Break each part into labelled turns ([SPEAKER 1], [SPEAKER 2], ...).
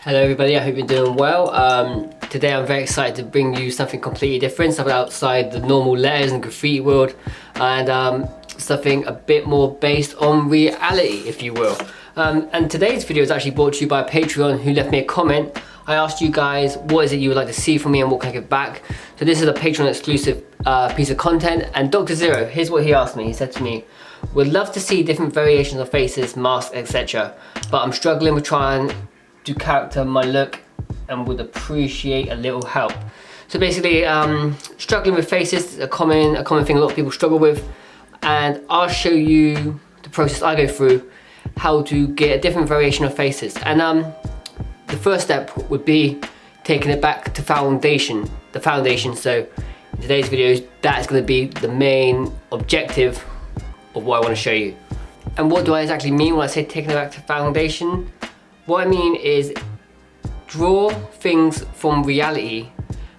[SPEAKER 1] Hello everybody, I hope you're doing well. Today I'm very excited to bring you something completely different, something outside the normal letters and graffiti world, and something a bit more based on reality, if you will. And today's video is actually brought to you by a Patreon who left me a comment. I asked you guys what is it you would like to see from me and what can I give back. So this is a Patreon exclusive piece of content, and Dr. Zero, here's what he asked me. He said to me, "Would love to see different variations of faces, masks, etc. But I'm struggling with trying to character my look and would appreciate a little help." So basically, struggling with faces is a common thing a lot of people struggle with, and I'll show you the process I go through, how to get a different variation of faces. And the first step would be taking it back to the foundation. So in today's video, that's going to be the main objective of what I want to show you. And what do I exactly mean when I say taking it back to foundation? What I mean is draw things from reality,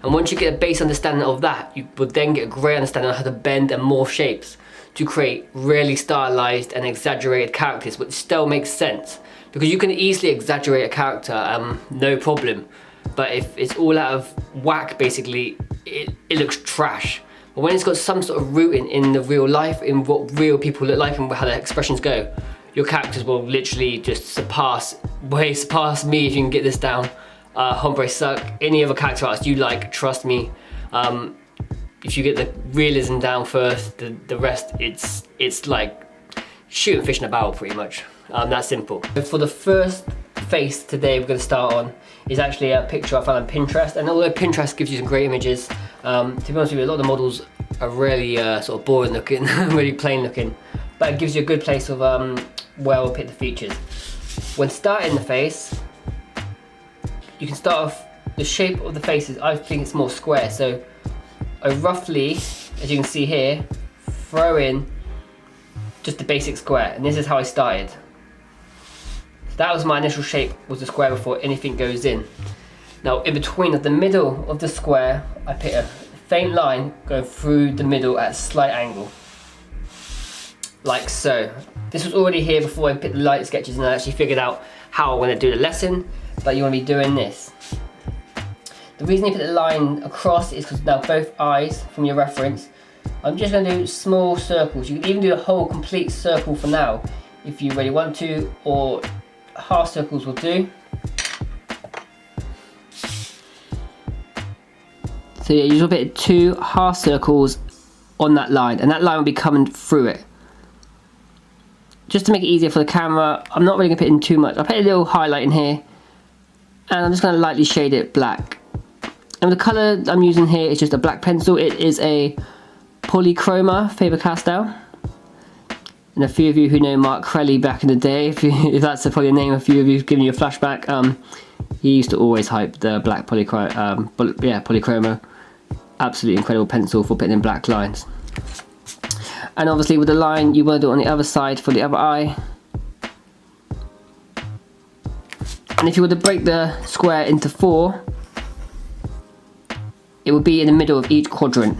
[SPEAKER 1] and once you get a base understanding of that, you will then get a great understanding of how to bend and morph shapes to create really stylized and exaggerated characters, which still makes sense. Because you can easily exaggerate a character, no problem. But if it's all out of whack, basically, it looks trash. But when it's got some sort of rooting in the real life, in what real people look like and how their expressions go, your characters will literally just surpass me if you can get this down. Hombre Suck, any other character artist you like, trust me. If you get the realism down first, the rest, it's like shooting fish in a barrel pretty much. That simple. For the first face today we're going to start on is actually a picture I found on Pinterest, and although Pinterest gives you some great images, to be honest with you, a lot of the models are really sort of boring looking, really plain looking, but it gives you a good place of where I'll pick the features. When starting the face, you can start off the shape of the faces. I think it's more square, so I roughly, as you can see here, throw in just the basic square, and this is how I started. So that was my initial shape, was the square before anything goes in. Now in between, at the middle of the square, I pick a faint line going through the middle at a slight angle, like so. This was already here before I picked the light sketches, and I actually figured out how I want to do the lesson, but you want to be doing this. The reason you put the line across is because now both eyes, from your reference, I'm just going to do small circles. You can even do a whole complete circle for now if you really want to, or half circles will do. So yeah, you just put 2 half circles on that line, and that line will be coming through it. Just to make it easier for the camera, I'm not really going to put in too much. I'll put a little highlight in here, and I'm just going to lightly shade it black. And the colour I'm using here is just a black pencil. It is a Polychroma Faber-Castell. And a few of you who know Mark Crelly back in the day, if that's probably a name a few of you have given you a flashback, he used to always hype the black Polychroma. Absolutely incredible pencil for putting in black lines. And obviously with the line, you want to do it on the other side for the other eye. And if you were to break the square into 4, it would be in the middle of each quadrant.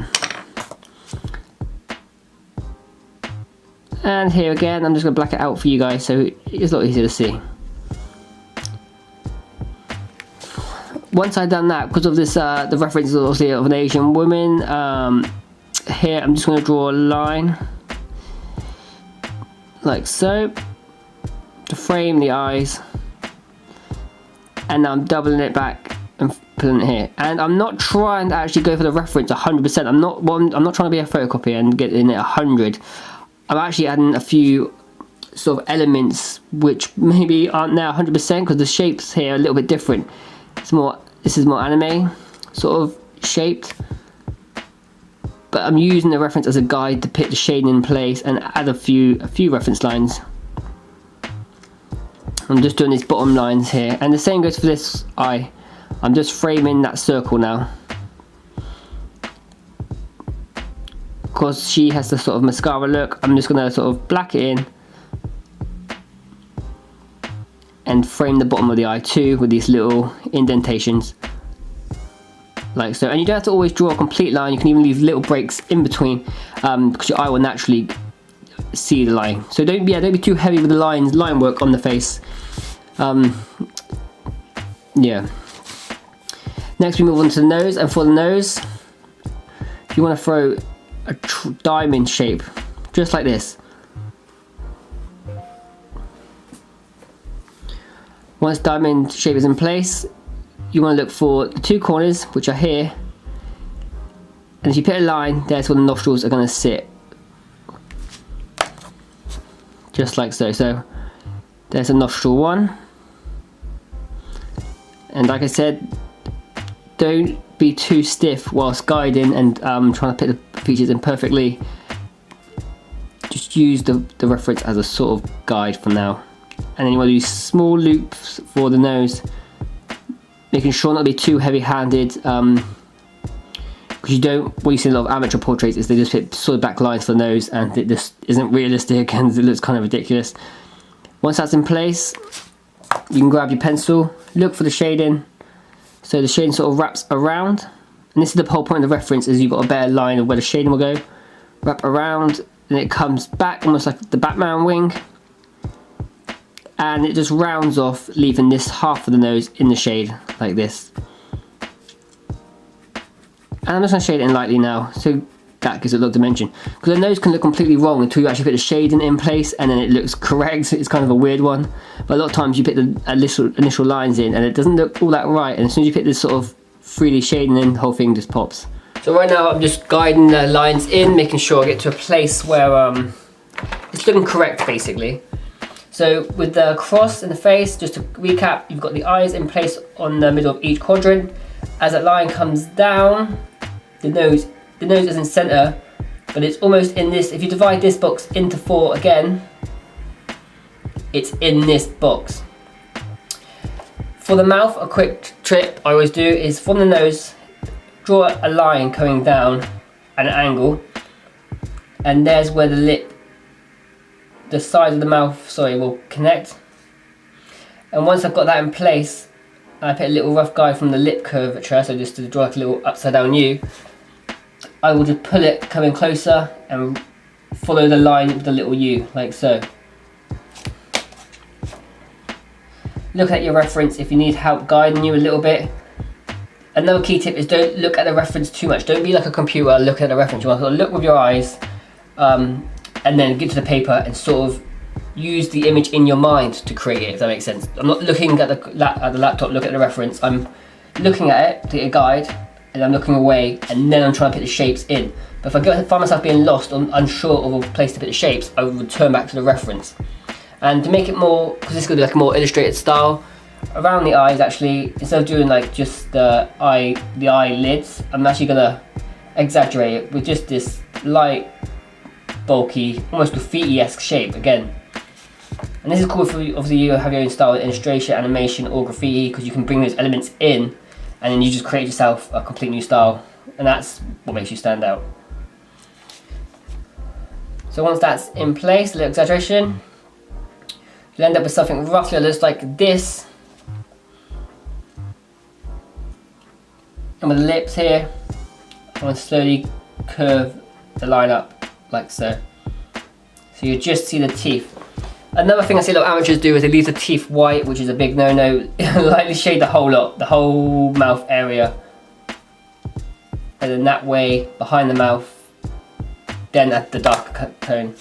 [SPEAKER 1] And here again, I'm just going to black it out for you guys so it's a lot easier to see. Once I've done that, because of this, the reference is obviously of an Asian woman, here I'm just going to draw a line like so to frame the eyes, and now I'm doubling it back and putting it here. And I'm not trying to actually go for the reference 100%. I'm not trying to be a photocopy and get in it 100. I'm actually adding a few sort of elements which maybe aren't now 100% because the shapes here are a little bit different. This is more anime sort of shaped, but I'm using the reference as a guide to put the shading in place and add a few reference lines. I'm just doing these bottom lines here, and the same goes for this eye. I'm just framing that circle now, because she has the sort of mascara look. I'm just going to sort of black it in and frame the bottom of the eye too with these little indentations like so. And you don't have to always draw a complete line, you can even leave little breaks in between, because your eye will naturally see the line. So don't be too heavy with the line work on the face. Yeah. Next we move on to the nose, and for the nose, you want to throw a diamond shape, just like this. Once diamond shape is in place, you want to look for the two corners, which are here, and if you put a line, there's where the nostrils are going to sit. Just like so. So there's a nostril one, and like I said, don't be too stiff whilst guiding and trying to put the features in perfectly. Just use the reference as a sort of guide for now. And then you want to do small loops for the nose, making sure not to be too heavy-handed, because you don't, what you see in a lot of amateur portraits is they just put sort of back lines for the nose, and it just isn't realistic and it looks kind of ridiculous. Once that's in place, you can grab your pencil, look for the shading, so the shading sort of wraps around, and this is the whole point of the reference, is you've got a better line of where the shading will go, wrap around, and it comes back almost like the Batman wing, and it just rounds off, leaving this half of the nose in the shade like this. And I'm just going to shade it in lightly now, so that gives it a look dimension. Because the nose can look completely wrong until you actually put the shading in place, and then it looks correct. It's kind of a weird one. But a lot of times you put the initial lines in, and it doesn't look all that right. And as soon as you put this sort of 3D shading in, the whole thing just pops. So right now I'm just guiding the lines in, making sure I get to a place where it's looking correct, basically. So with the cross in the face, just to recap, you've got the eyes in place on the middle of each quadrant. As that line comes down, the nose is in center, but it's almost in this, if you divide this box into 4 again, it's in this box. For the mouth, a quick trick I always do is from the nose, draw a line coming down at an angle, and there's where the side of the mouth, will connect. And once I've got that in place, I put a little rough guide from the lip curvature, so just to draw like a little upside down U. I will just pull it coming closer and follow the line with the little U, like so. Look at your reference if you need help guiding you a little bit. Another key tip is don't look at the reference too much. Don't be like a computer looking at the reference. You want to look with your eyes, and then get to the paper and sort of use the image in your mind to create it, if that makes sense. I'm not looking at the laptop, look at the reference. I'm looking at it to get a guide, and I'm looking away, and then I'm trying to put the shapes in. But if I find myself being lost or unsure of a place to put the shapes, I would return back to the reference. And to make it more, because this is going to be like a more illustrated style, around the eyes actually, instead of doing like just the eyelids, I'm actually going to exaggerate it with just this light, bulky, almost graffiti-esque shape again. And this is cool for obviously you have your own style, illustration, animation, or graffiti, because you can bring those elements in, and then you just create yourself a complete new style, and that's what makes you stand out. So once that's in place, a little exaggeration, you'll end up with something roughly just like this. And with the lips here, I'm going to slowly curve the line up like so. So you just see the teeth. Another thing I see a lot of amateurs do is they leave the teeth white, which is a big no-no. Lightly shade the whole lot, the whole mouth area. And then that way, behind the mouth, then at the darker tone.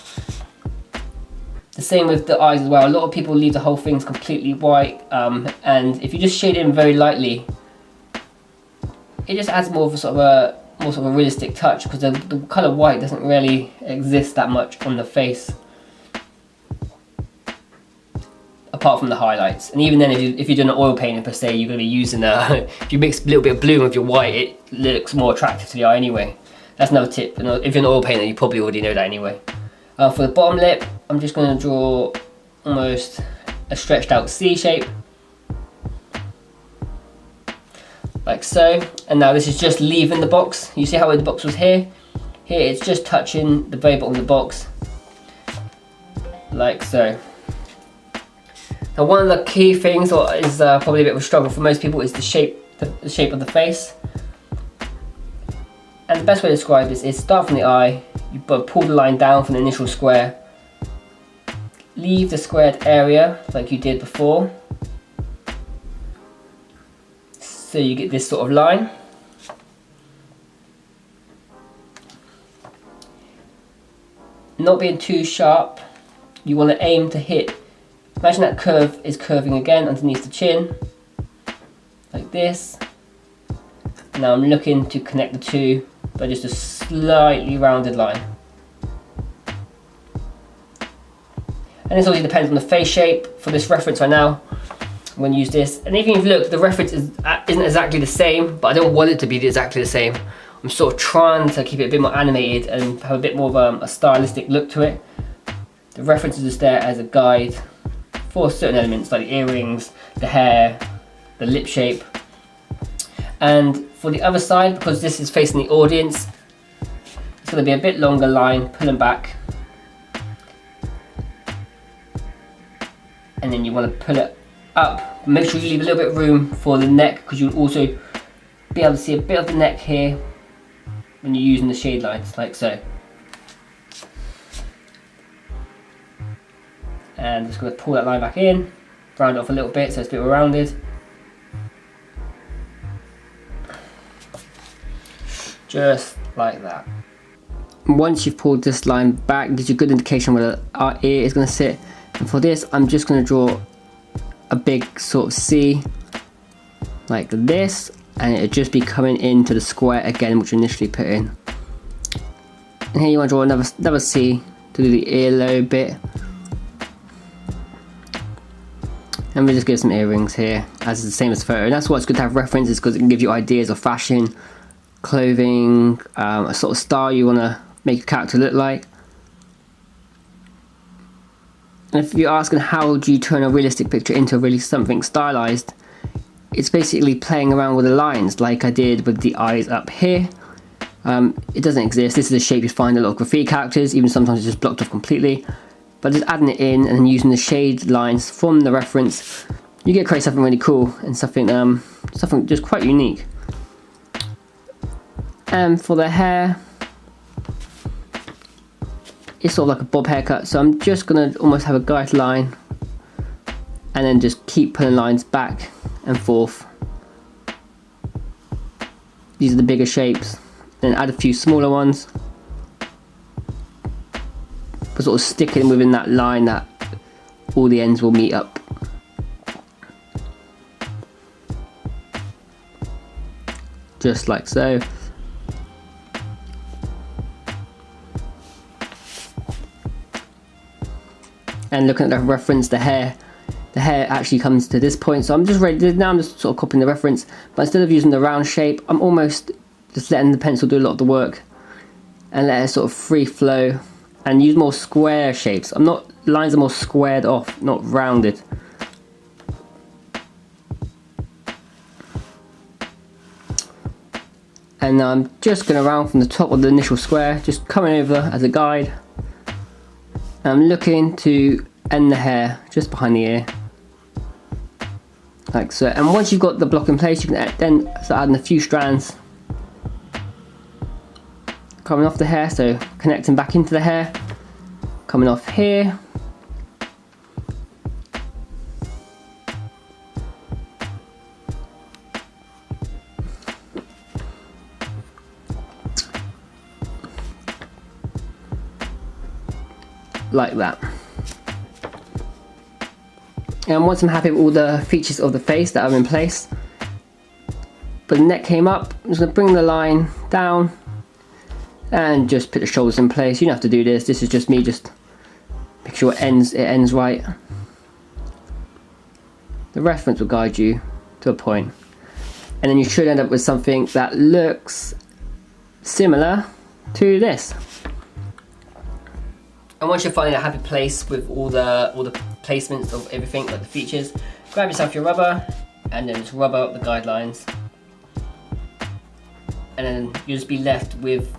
[SPEAKER 1] The same with the eyes as well. A lot of people leave the whole things completely white, and if you just shade it in very lightly, it just adds more of a realistic touch, because the colour white doesn't really exist that much on the face, apart from the highlights. And even then, if you're doing an oil painting per se, you're going to be using if you mix a little bit of blue with your white, it looks more attractive to the eye anyway. That's another tip. If you're an oil painter, you probably already know that anyway. For the bottom lip, I'm just going to draw almost a stretched out C shape, like so. And now this is just leaving the box. You see how the box was here? Here it's just touching the very bottom of the box, like so. Now one of the key things, or is probably a bit of a struggle for most people, is the shape of the face. And the best way to describe this is start from the eye, you pull the line down from the initial square, leave the squared area like you did before, So you get this sort of line. Not being too sharp, you want to aim to hit. Imagine that curve is curving again underneath the chin, like this. Now I'm looking to connect the two by just a slightly rounded line. And this obviously depends on the face shape. For this reference right now, I'm going to use this. And even if you look, the reference isn't exactly the same, but I don't want it to be exactly the same. I'm sort of trying to keep it a bit more animated and have a bit more of a stylistic look to it. The reference is just there as a guide for certain elements like the earrings, the hair, the lip shape. And for the other side, because this is facing the audience, it's going to be a bit longer line, pulling back. And then you want to pull it up. Make sure you leave a little bit of room for the neck, because you'll also be able to see a bit of the neck here when you're using the shade lines, like so. And I'm just going to pull that line back in, round it off a little bit so it's a bit more rounded. Just like that. Once you've pulled this line back, it gives you a good indication where our ear is going to sit. And for this, I'm just going to draw a big sort of C, like this, and it'll just be coming into the square again, which you initially put in. And here you want to draw another C to do the earlobe bit. And we just give some earrings here, as the same as photo. And that's why it's good to have references, because it can give you ideas of fashion, clothing, a sort of style you want to make your character look like. And if you're asking how do you turn a realistic picture into really something stylized, it's basically playing around with the lines like I did with the eyes up here. It doesn't exist. This is a shape you find in a lot of graffiti characters, even sometimes it's just blocked off completely. But just adding it in and then using the shade lines from the reference, you get to create something really cool and something just quite unique. And for the hair, it's sort of like a bob haircut, so I'm just going to almost have a guide line and then just keep pulling lines back and forth. These are the bigger shapes, then add a few smaller ones, but sort of sticking within that line that all the ends will meet up. Just like so. And looking at the reference, the hair actually comes to this point, so I'm just ready. Now I'm just sort of copying the reference, but instead of using the round shape, I'm almost just letting the pencil do a lot of the work and let it sort of free flow and use more square shapes. Lines are more squared off, not rounded. And I'm just going around from the top of the initial square, just coming over as a guide. I'm looking to end the hair just behind the ear, like so. And once you've got the block in place, you can then start adding a few strands coming off the hair, so connecting back into the hair, coming off here, like that. And once I'm happy with all the features of the face that are in place, but the neck came up, I'm just going to bring the line down and just put the shoulders in place. You don't have to do this. This is just me just make sure it ends right. The reference will guide you to a point, and then you should end up with something that looks similar to this. And once you're finding a happy place with all the placements of everything, like the features, grab yourself your rubber and then just rub out the guidelines, and then you'll just be left with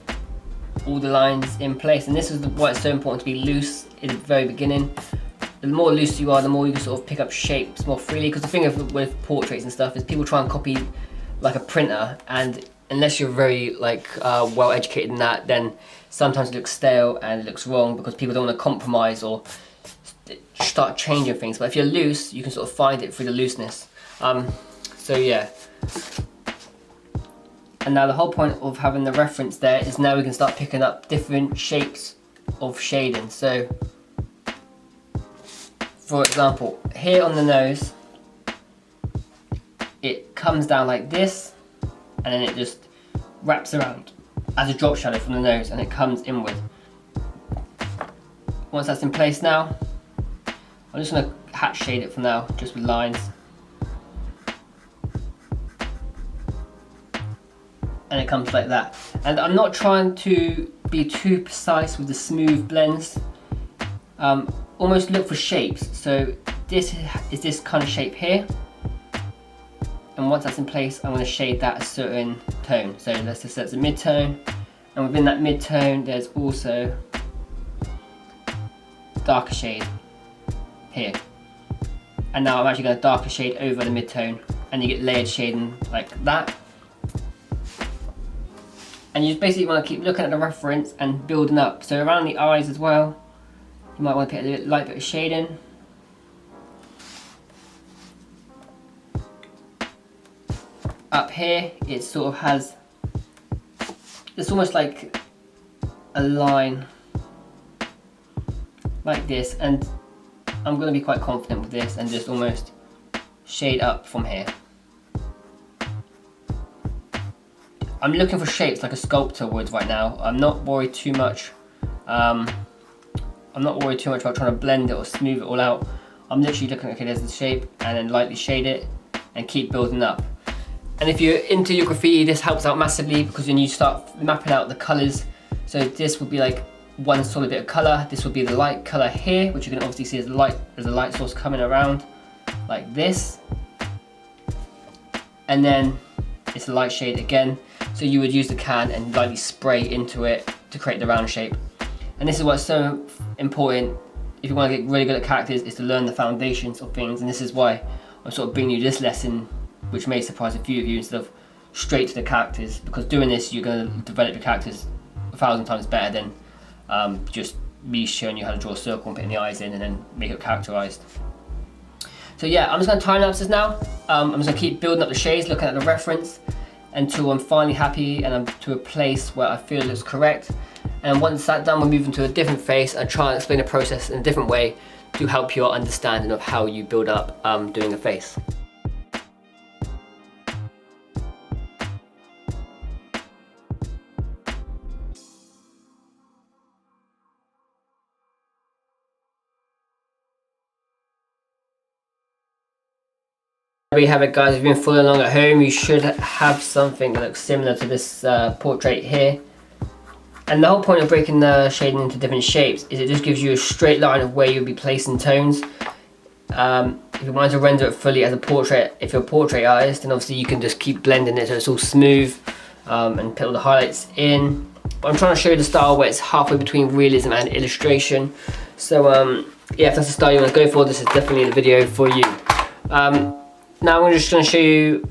[SPEAKER 1] all the lines in place. And this is why it's so important to be loose in the very beginning. The more loose you are, the more you can sort of pick up shapes more freely, because the thing with portraits and stuff is people try and copy like a printer, and unless you're very well educated in that, then sometimes it looks stale and it looks wrong because people don't want to compromise or start changing things. But if you're loose, you can sort of find it through the looseness. So So yeah. And now the whole point of having the reference there is now we can start picking up different shapes of shading. So for example, here on the nose, it comes down like this, and then it just wraps around as a drop shadow from the nose, and it comes inward. Once that's in place now, I'm just going to hatch shade it for now, just with lines. And it comes like that. And I'm not trying to be too precise with the smooth blends. Almost look for shapes. So this is this kind of shape here. And once that's in place, I'm going to shade that a certain tone. So let's just say it's a mid-tone. And within that mid-tone, there's also darker shade here. And now I'm actually going to darker shade over the mid-tone, and you get layered shading like that. And you just basically want to keep looking at the reference and building up. So around the eyes as well, you might want to put a light bit of shading. Up here, it sort of has, it's almost like a line like this, and I'm going to be quite confident with this and just almost shade up from here. I'm looking for shapes like a sculptor would right now. I'm not worried too much. I'm not worried too much about trying to blend it or smooth it all out. I'm literally looking, okay, there's the shape, and then lightly shade it and keep building up. And if you're into your graffiti, this helps out massively, because when you start mapping out the colors, so this would be like one solid bit of color. This would be the light color here, which you can obviously see as light, there's a light source coming around like this, and then it's a light shade again. So you would use the can and lightly spray into it to create the round shape. And this is what's so important if you want to get really good at characters, is to learn the foundations of things. And this is why I'm sort of bringing you this lesson, which may surprise a few of you, instead of straight to the characters, because doing this you're going to develop your characters 1,000 times better than just me showing you how to draw a circle and putting the eyes in and then make it characterized. So yeah, I'm just going to time lapse this now. I'm just going to keep building up the shades, looking at the reference, until I'm finally happy and I'm to a place where I feel it looks correct. And once that's done, we'll move into a different face and try and explain the process in a different way to help your understanding of how you build up doing a face. There we have it, guys. If you've been following along at home, you should have something that looks similar to this portrait here. And the whole point of breaking the shading into different shapes is it just gives you a straight line of where you'll be placing tones. If you wanted to render it fully as a portrait, if you're a portrait artist, then obviously you can just keep blending it so it's all smooth and put all the highlights in. But I'm trying to show you the style where it's halfway between realism and illustration. So yeah, if that's the style you want to go for, this is definitely the video for you. Now I'm just going to show you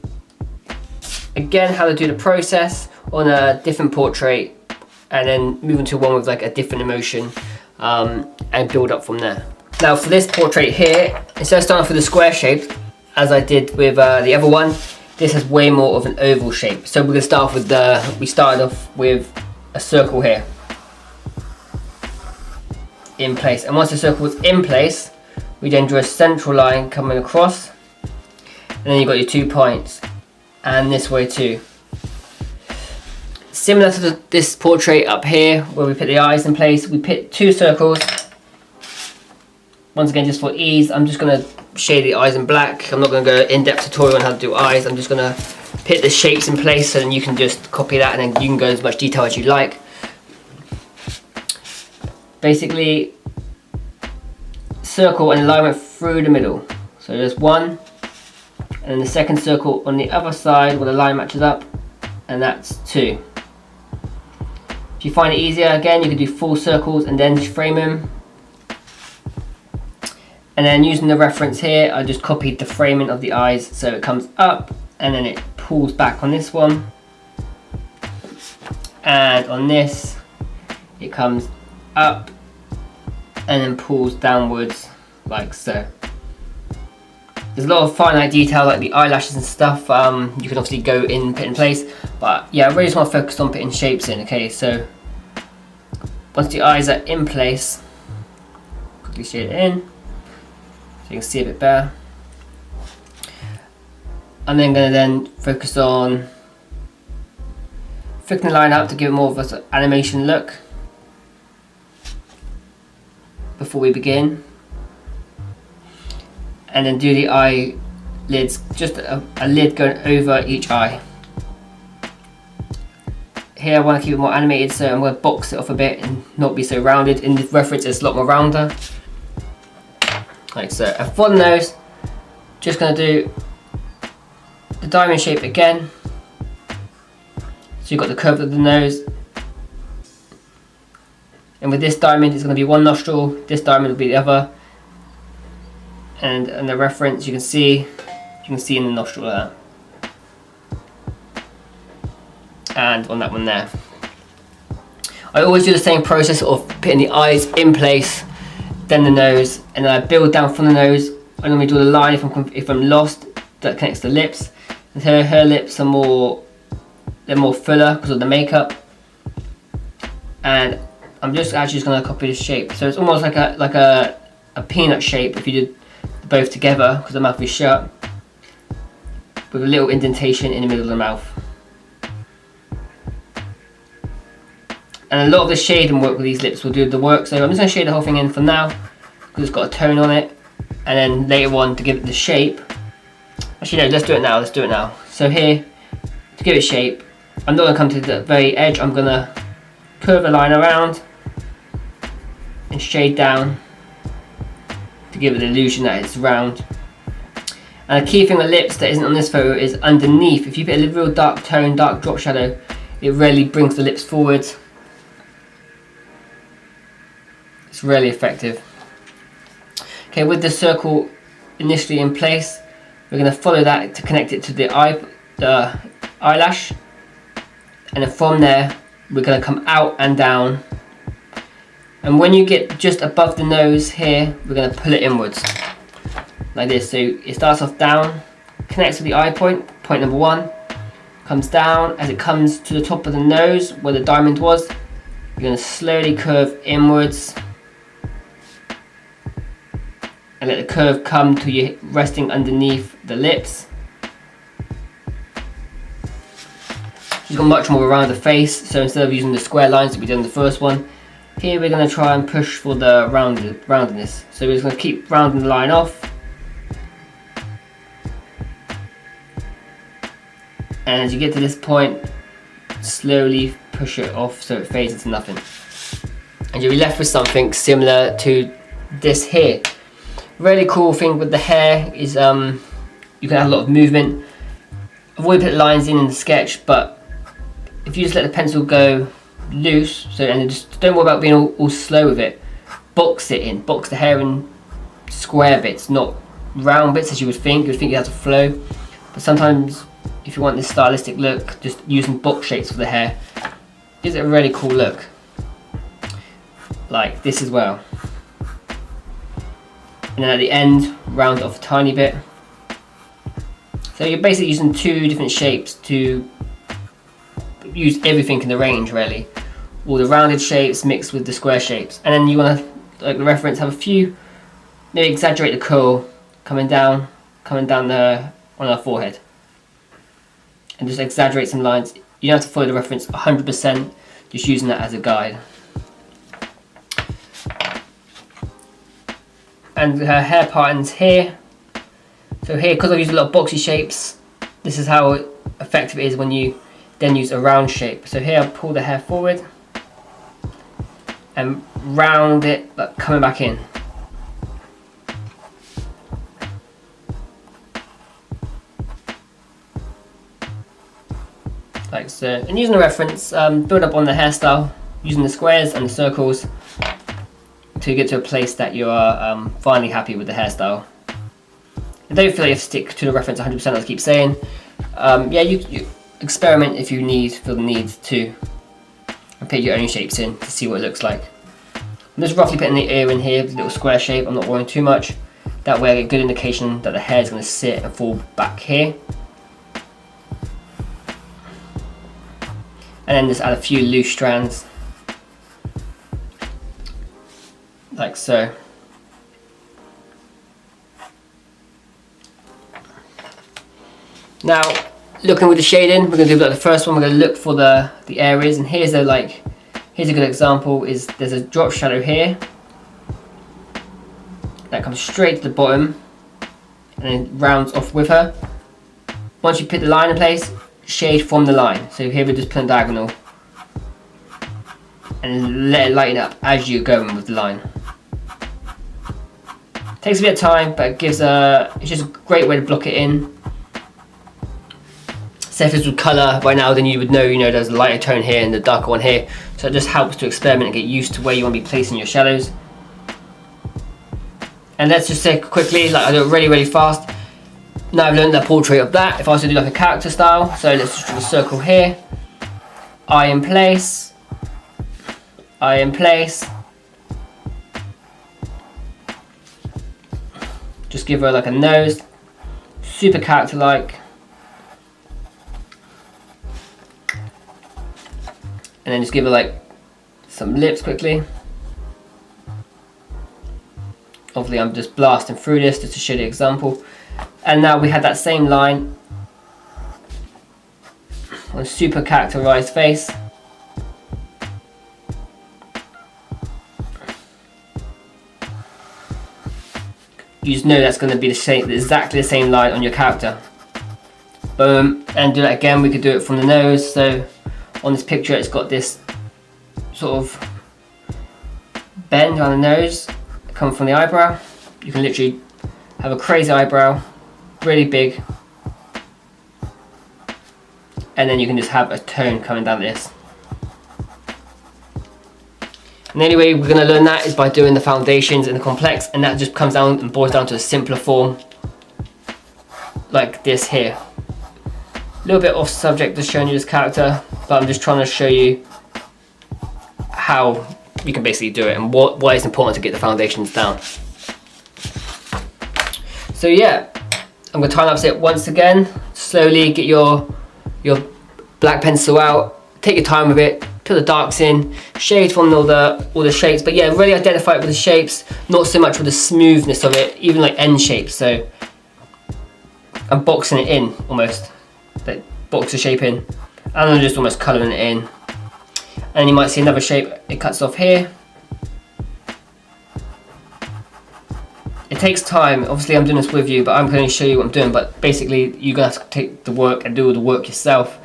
[SPEAKER 1] again how to do the process on a different portrait, and then move into one with like a different emotion and build up from there. Now for this portrait here, instead of starting off with a square shape as I did with the other one, this has way more of an oval shape. So we're going to start off with we started off with a circle here in place, and once the circle is in place, we then draw a central line coming across. And then you've got your 2 points, and this way too. Similar to this portrait up here, where we put the eyes in place, we put 2 circles. Once again, just for ease, I'm just going to shade the eyes in black. I'm not going to go in-depth tutorial on how to do eyes. I'm just going to put the shapes in place, so then you can just copy that, and then you can go as much detail as you like. Basically, circle and alignment through the middle. So there's 1. And then the second circle on the other side where the line matches up, and that's 2. If you find it easier, again, you can do full circles and then frame them. And then using the reference here, I just copied the framing of the eyes, so it comes up and then it pulls back on this one. And on this, it comes up and then pulls downwards like so. There's a lot of finite detail like the eyelashes and stuff. You can obviously go in, put in place, but yeah, I really just want to focus on putting shapes in. Okay, so once the eyes are in place, quickly shade it in so you can see a bit better. I'm then going to focus on thickening the line up to give it more of an animation look before we begin. And then do the eyelids, just a lid going over each eye. Here I want to keep it more animated, so I'm going to box it off a bit and not be so rounded. In the reference it's a lot more rounder. Like so. And for the nose, just going to do the diamond shape again. So you've got the curve of the nose. And with this diamond it's going to be one nostril, this diamond will be the other. And in the reference you can see in the nostril there. And on that one there. I always do the same process of putting the eyes in place, then the nose, and then I build down from the nose. I normally do the line if I'm lost that connects the lips. And her lips are more fuller because of the makeup. And I'm just going to copy the shape. So it's almost like a peanut shape if you did both together because the mouth is shut, with a little indentation in the middle of the mouth. And a lot of the shading work with these lips will do the work, so I'm just going to shade the whole thing in for now because it's got a tone on it, and then later on to give it the shape. Actually no, let's do it now. So here, to give it shape, I'm not going to come to the very edge, I'm going to curve the line around and shade down to give it the illusion that it's round. And a key thing with lips that isn't on this photo is underneath. If you put a real dark tone, dark drop shadow, it really brings the lips forward. It's really effective. Okay, with the circle initially in place, we're going to follow that to connect it to the eyelash, and then from there we're going to come out and down. And when you get just above the nose here, we're going to pull it inwards like this. So it starts off down, connects with the eye point, point number 1, comes down. As it comes to the top of the nose where the diamond was, you're going to slowly curve inwards and let the curve come to you resting underneath the lips. She's got much more around the face, so instead of using the square lines that we did on the first one, here we're going to try and push for the roundedness. So we're just going to keep rounding the line off. And as you get to this point, slowly push it off so it fades into nothing. And you'll be left with something similar to this here. Really cool thing with the hair is you can have a lot of movement. I've always put lines in the sketch, but if you just let the pencil go loose, and just don't worry about being all slow with it. Box it in, box the hair in square bits, not round bits as you would think. You'd think it has to flow, but sometimes if you want this stylistic look, just using box shapes for the hair gives it a really cool look. Like this as well. And then at the end, round it off a tiny bit. So you're basically using 2 different shapes to use everything in the range really. All the rounded shapes mixed with the square shapes. And then you want to, like the reference, have a few, maybe exaggerate the curl coming down there on our forehead. And just exaggerate some lines. You don't have to follow the reference 100%, just using that as a guide. And her hair patterns here. So here, because I've used a lot of boxy shapes, this is how effective it is when you then use a round shape. So here I pull the hair forward and round it, but coming back in. Like so. And using the reference, build up on the hairstyle, using the squares and the circles to get to a place that you are finally happy with the hairstyle. And don't feel like you have to stick to the reference 100%, as I keep saying. Yeah, you experiment if you feel the need to, and put your own shapes in to see what it looks like. I'm just roughly putting the ear in here with a little square shape. I'm not worrying too much. That way I get a good indication that the hair is going to sit and fall back here. And then just add a few loose strands, like so. Now, looking with the shading, we're going to do like the first one. We're going to look for the areas, and here's a good example. Is there's a drop shadow here that comes straight to the bottom and then rounds off with her. Once you put the line in place, shade from the line. So here we're just putting diagonal and let it lighten up as you're going with the line. Takes a bit of time, but it gives it's just a great way to block it in. So if this was colour right now, then you would know, there's a lighter tone here and the darker one here. So it just helps to experiment and get used to where you want to be placing your shadows. And let's just say quickly, like I do it really, really fast. Now I've learned the portrait of that. If I was to do like a character style, so let's just draw a circle here. Eye in place. Eye in place. Just give her like a nose. Super character-like. And then just give her like some lips quickly. Obviously I'm just blasting through this just to show the example. And now we had that same line on a super characterized face. You just know that's going to be exactly the same line on your character. Boom, and do that again. We could do it from the nose. So on this picture it's got this sort of bend on the nose coming from the eyebrow. You can literally have a crazy eyebrow, really big, and then you can just have a tone coming down this. And the only way we're going to learn that is by doing the foundations in the complex, and that just comes down and boils down to a simpler form like this here. A little bit off subject, just showing you this character, but I'm just trying to show you how you can basically do it and why it's important to get the foundations down. So yeah, I'm going to time lapse it once again. Slowly get your black pencil out, take your time with it, put the darks in, shade from all the shapes, but yeah, really identify it with the shapes, not so much with the smoothness of it, even like end shapes. So I'm boxing it in almost, like box the shape in, and I'm just almost colouring it in. And you might see another shape, it cuts off here. It takes time, obviously I'm doing this with you, but I'm going to show you what I'm doing, but basically you're going to have to take the work and do all the work yourself,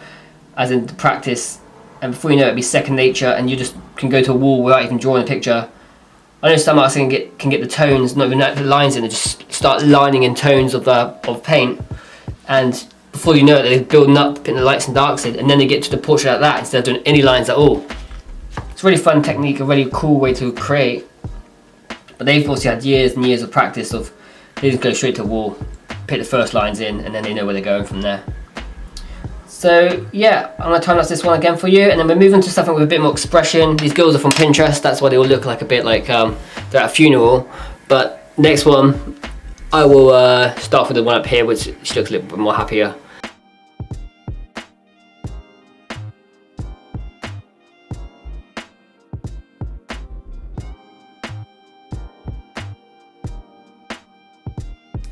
[SPEAKER 1] as in the practice, and before you know it, it'll be second nature, and you just can go to a wall without even drawing a picture. I know some artists can get the tones, not even the lines in, and just start lining in tones of paint, and before you know it, they're building up, putting the lights and darks in, and then they get to the portrait like that instead of doing any lines at all. It's a really fun technique, a really cool way to create. But they've also had years and years of practice of, they just go straight to the wall, put the first lines in, and then they know where they're going from there. So yeah, I'm going to time lapse this one again for you, and then we're moving to something with a bit more expression. These girls are from Pinterest, that's why they all look like a bit like they're at a funeral. But next one, I will start with the one up here, which she looks a little bit more happier.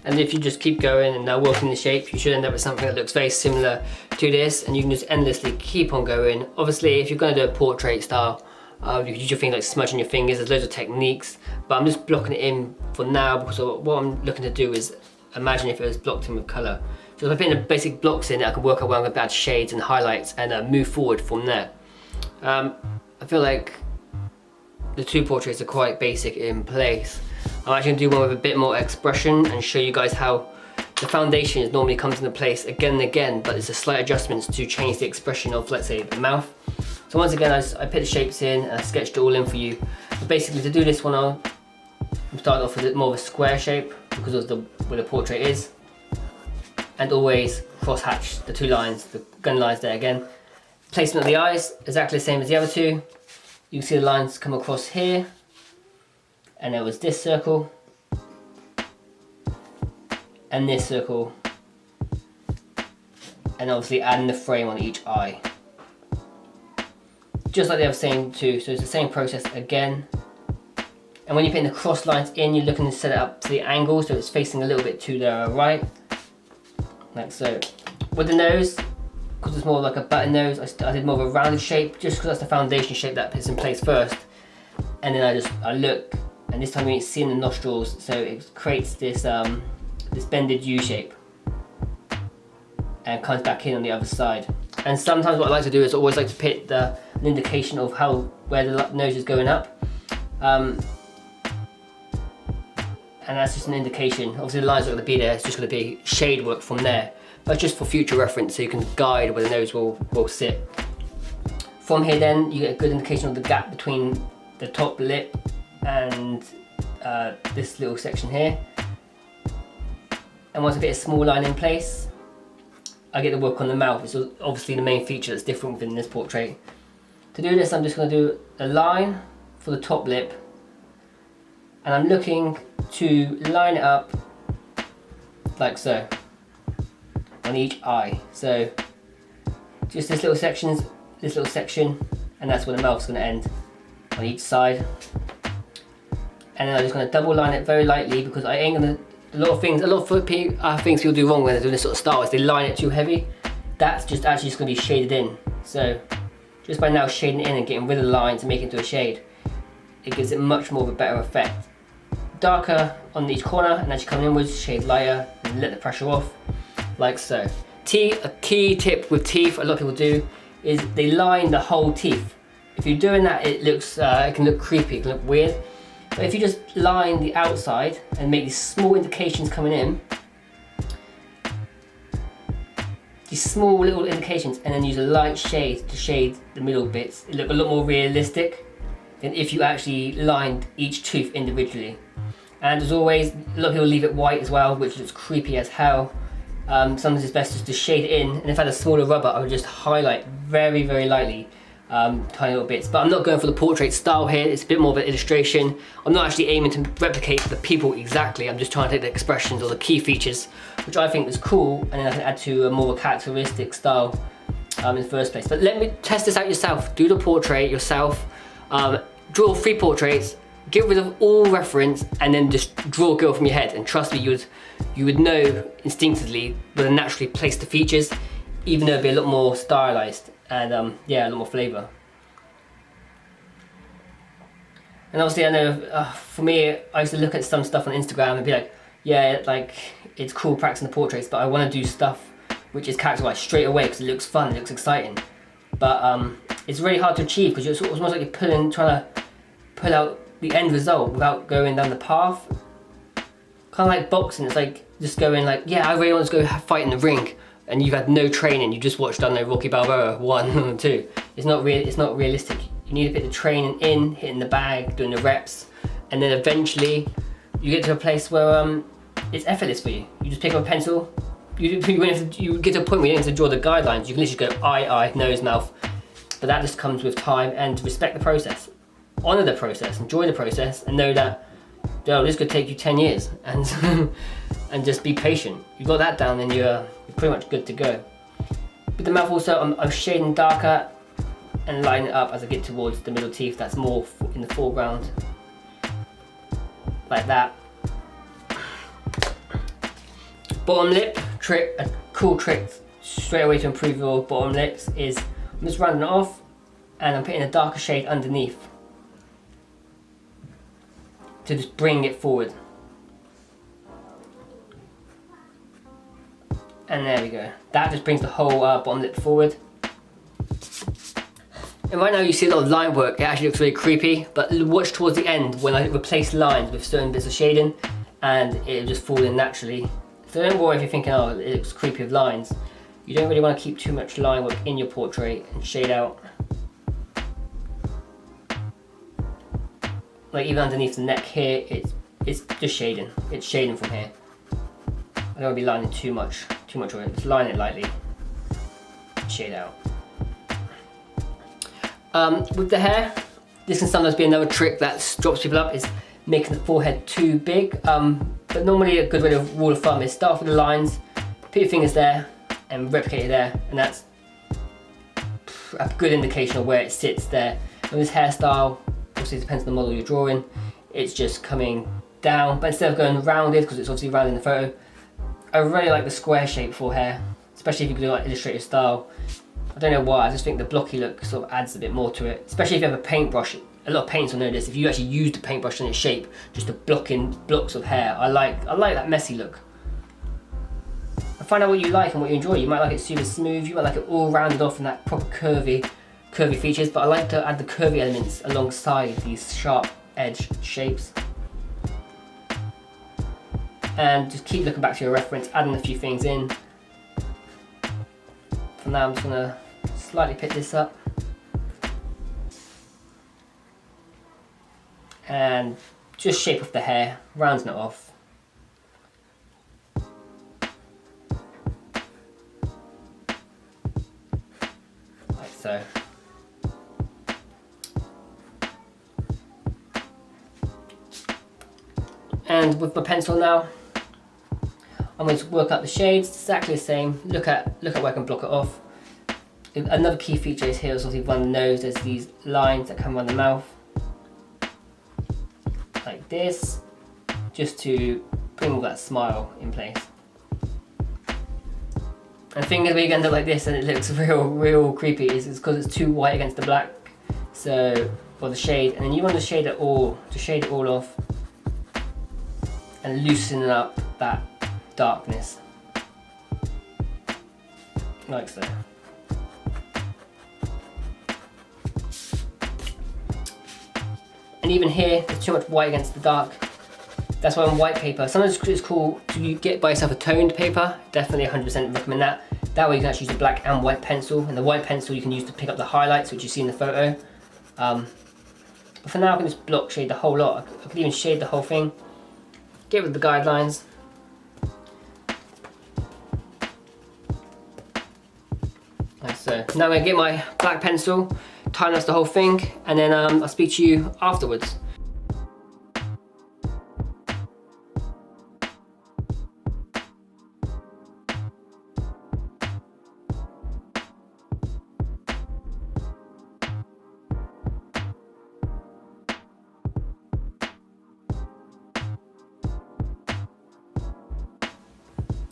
[SPEAKER 1] And if you just keep going and now working the shape, you should end up with something that looks very similar to this, and you can just endlessly keep on going. Obviously, if you're going to do a portrait style, you can use your finger like smudging your fingers. There's loads of techniques, but I'm just blocking it in for now because what I'm looking to do is imagine if it was blocked in with colour. So if I put in the basic blocks in, I can work out where I'm going to add shades and highlights and move forward from there. I feel like the two portraits are quite basic in place. I'm actually going to do one with a bit more expression and show you guys how the foundation normally comes into place again and again, but it's a slight adjustments to change the expression of, let's say, the mouth. So once again, I put the shapes in and I sketched it all in for you. But basically, to do this one, I'm starting off with more of a square shape because of where the portrait is, and always cross hatch the two lines, the gun lines there again. Placement of the eyes, exactly the same as the other two. You can see the lines come across here, and there was this circle, and this circle, and obviously adding the frame on each eye. Just like the other same too, so it's the same process again. And when you're putting the cross lines in, you're looking to set it up to the angle so it's facing a little bit to the right, like so. With the nose, because it's more like a button nose, I did more of a rounded shape, just because that's the foundation shape that puts in place first. And then I look, and this time you ain't seeing the nostrils, so it creates this this bended U shape, and comes back in on the other side. And sometimes what I like to do is always like to put an indication of where the nose is going up. And that's just an indication. Obviously the lines are going to be there, it's just going to be shade work from there. But just for future reference, so you can guide where the nose will sit. From here then, you get a good indication of the gap between the top lip and this little section here. And once I get a small line in place, I get to work on the mouth. It's obviously the main feature that's different within this portrait. To do this, I'm just going to do a line for the top lip, and I'm looking to line it up like so on each eye. So just this little section, and that's where the mouth's going to end on each side. And then I'm just going to double line it very lightly, because I ain't going to. A lot of things people do wrong when they're doing this sort of style is they line it too heavy. That's just actually just going to be shaded in. So just by now shading it in and getting rid of the lines and making it into a shade, it gives it much more of a better effect. Darker on each corner, and as you come inwards, shade lighter and let the pressure off, like so. A key tip with teeth, a lot of people do, is they line the whole teeth. If you're doing that, it can look creepy, it can look weird. But if you just line the outside and make these small indications coming in, these small little indications, and then use a light shade to shade the middle bits, it look a lot more realistic than if you actually lined each tooth individually. And as always, a lot of people leave it white as well, which looks creepy as hell. Sometimes it's best just to shade it in, and if I had a smaller rubber, I would just highlight very, very lightly, tiny little bits. But I'm not going for the portrait style here, it's a bit more of an illustration. I'm not actually aiming to replicate the people exactly, I'm just trying to take the expressions or the key features, which I think is cool, and then I can add to a more characteristic style in the first place. But let me test this out yourself. Do the portrait yourself, draw 3 portraits, get rid of all reference, and then just draw a girl from your head, and trust me, you would know instinctively where to naturally place the features, even though it'd be a lot more stylized and yeah, a lot more flavor. And obviously I know for me, I used to look at some stuff on Instagram and be like, yeah, like it's cool practicing the portraits, but I want to do stuff which is characterized straight away because it looks fun, it looks exciting. But it's really hard to achieve, because it's almost like you're trying to pull out the end result without going down the path. Kind of like boxing, it's like just going like, yeah, I really want to go fight in the ring, and you've had no training, you just watched, I don't know, Rocky Balboa 1 and 2. It's not realistic. You need to put the training in, hitting the bag, doing the reps, and then eventually you get to a place where it's effortless for you. You just pick up a pencil, you get to a point where you don't have to draw the guidelines, you can literally go eye, nose, mouth. But that just comes with time, and respect the process. Honour the process, enjoy the process, and know that this could take you 10 years, and and just be patient. You got that down, then you're pretty much good to go. With the mouth also, I'm shading darker and lighten it up as I get towards the middle teeth. That's more in the foreground, like that. Bottom lip trick, a cool trick straight away to improve your bottom lips is I'm just rounding it off, and I'm putting a darker shade underneath to just bring it forward. And there we go. That just brings the whole bottom lip forward. And right now you see a lot of line work. It actually looks really creepy, but watch towards the end when I replace lines with certain bits of shading, and it'll just fall in naturally. So don't worry if you're thinking, oh, it looks creepy with lines. You don't really want to keep too much line work in your portrait, and shade out. Like even underneath the neck here, it's just shading. It's shading from here. I don't want to be lining too much of it. Just line it lightly. Shade out. With the hair, this can sometimes be another trick that drops people up, is making the forehead too big. But normally a good rule of thumb is start off with the lines, put your fingers there and replicate it there, and that's a good indication of where it sits there. And this hairstyle, obviously it depends on the model you're drawing, it's just coming down, but instead of going rounded, because it's obviously rounded in the photo, I really like the square shape for hair, especially if you can do like illustrative style. I don't know why, I just think the blocky look sort of adds a bit more to it, especially if you have a paintbrush. A lot of painters will know this, if you actually use the paintbrush in its shape, just to block in blocks of hair. I like that messy look. Find out what you like and what you enjoy. You might like it super smooth, you might like it all rounded off and that proper curvy features, but I like to add the curvy elements alongside these sharp edge shapes. And just keep looking back to your reference, adding a few things in. For now I'm just gonna slightly pick this up. And just shape off the hair, rounding it off. Like so. And with my pencil now, I'm going to work out the shades, exactly the same. Look at where I can block it off. Another key feature is here is obviously around the nose, there's these lines that come around the mouth. Like this, just to bring all that smile in place. And the thing is, when you end up like this and it looks real creepy, is because it's too white against the black. So for the shade, and then you want to shade it all off and loosen up that darkness, like so. And even here, there's too much white against the dark. That's why on white paper, sometimes it's cool to get by yourself a toned paper. Definitely 100% recommend that. That way you can actually use a black and white pencil. And the white pencil you can use to pick up the highlights, which you see in the photo. But for now I can just block shade the whole lot. I could even shade the whole thing. Get rid of the guidelines. Like so. Now I'm going to get my black pencil, tighten up the whole thing, and then I'll speak to you afterwards.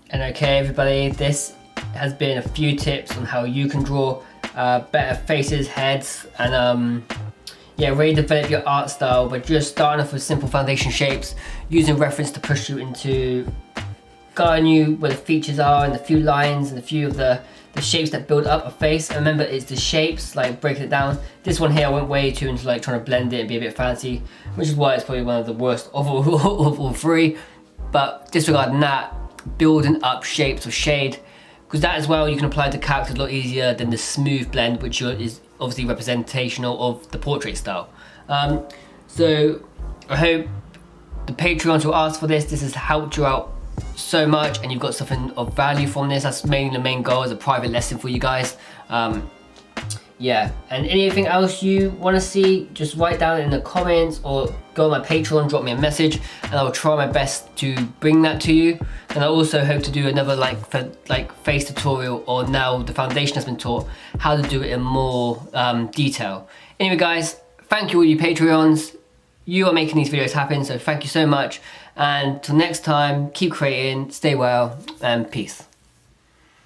[SPEAKER 1] And okay everybody, this has been a few tips on how you can draw better faces, heads, and yeah, really develop your art style, but just starting off with simple foundation shapes, using reference to push you into guiding you where the features are and the few lines and a few of the shapes that build up a face. And remember, it's the shapes, like breaking it down. This one here I went way too into like trying to blend it and be a bit fancy, which is why it's probably one of the worst of all three. But disregarding that, building up shapes of shade, because that as well you can apply to characters a lot easier than the smooth blend, which is obviously representational of the portrait style. So I hope the Patreons who asked for this has helped you out so much and you've got something of value from this. That's mainly the main goal, is a private lesson for you guys. Yeah, and anything else you want to see, just write down in the comments or go on my Patreon, drop me a message, and I will try my best to bring that to you. And I also hope to do another face tutorial, or now the foundation has been taught, how to do it in more detail. Anyway guys, thank you all you Patreons. You are making these videos happen, so thank you so much. And till next time, keep creating, stay well, and peace.